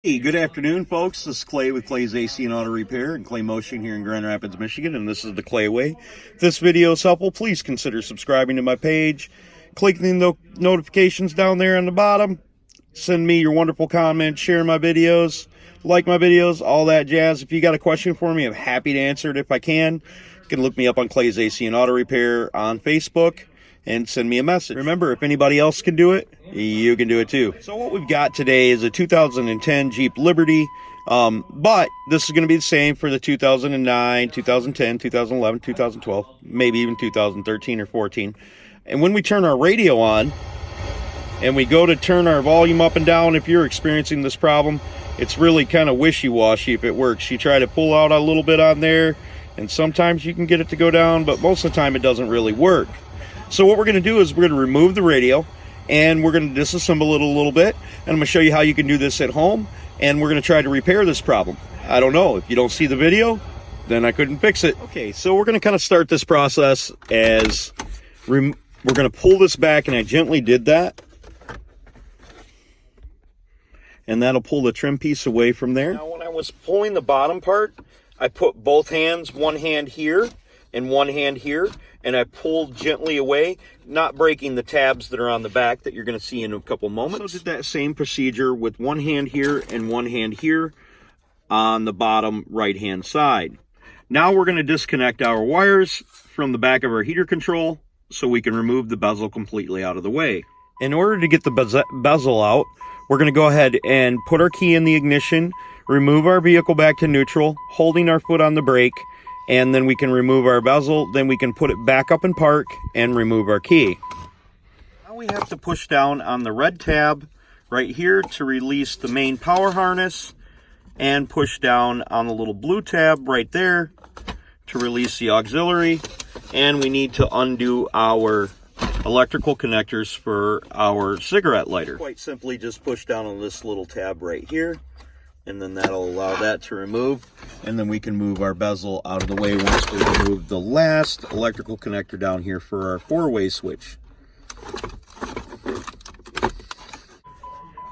Hey, good afternoon, folks. This is Clay with Clay's AC and Auto Repair and Clay Motion here in Grand Rapids, Michigan, and this is the Clay Way. If this video is helpful, please consider subscribing to my page, clicking the notifications down there on the bottom, send me your wonderful comments, share my videos, like my videos, all that jazz. If you got a question for me, I'm happy to answer it if I can. You can look me up on Clay's AC and Auto Repair on Facebook and send me a message. Remember, if anybody else can do it, you can do it too. So what we've got today is a 2010 Jeep Liberty, but this is going to be the same for the 2009, 2010, 2011, 2012, maybe even 2013 or 14. And when we turn our radio on and we go to turn our volume up and down, if you're experiencing this problem, it's really kind of wishy-washy if it works. You try to pull out a little bit on there, and sometimes you can get it to go down, but most of the time it doesn't really work. So what we're going to do is we're going to remove the radio and we're going to disassemble it a little bit, and I'm going to show you how you can do this at home, and we're going to try to repair this problem. I don't know, if you don't see the video, then I couldn't fix it. Okay, so we're going to kind of start this process as we're going to pull this back, and I gently did that, and that'll pull the trim piece away from there. Now when I was pulling the bottom part, I put both hands, one hand here and one hand here, and I pulled gently away, not breaking the tabs that are on the back that you're going to see in a couple moments. So did that same procedure with one hand here and one hand here on the bottom right hand side. Now we're going to disconnect our wires from the back of our heater control so we can remove the bezel completely out of the way. In order to get the bezel out, we're going to go ahead and put our key in the ignition, remove our vehicle back to neutral, holding our foot on the brake, and then we can remove our bezel, then we can put it back up in park and remove our key. Now we have to push down on the red tab right here to release the main power harness, and push down on the little blue tab right there to release the auxiliary, and we need to undo our electrical connectors for our cigarette lighter. Quite simply just push down on this little tab right here, and then that'll allow that to remove, and then we can move our bezel out of the way once we remove the last electrical connector down here for our four-way switch.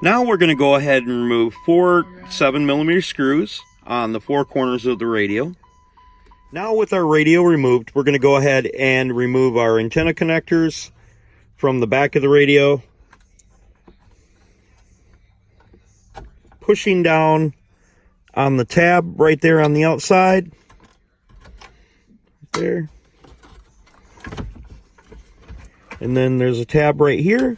Now we're going to go ahead and remove 4 7mm screws on the 4 corners of the radio. Now with our radio removed, we're going to go ahead and remove our antenna connectors from the back of the radio, pushing down on the tab right there on the outside. There. And then there's a tab right here.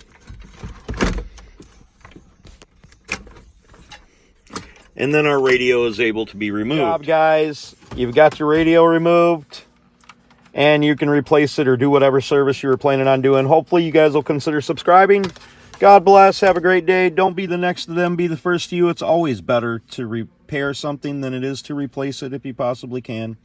And then our radio is able to be removed. Good job, guys. You've got your radio removed, and you can replace it or do whatever service you were planning on doing. Hopefully you guys will consider subscribing. God bless. Have a great day. Don't be the next to them. Be the first to you. It's always better to repair something than it is to replace it if you possibly can.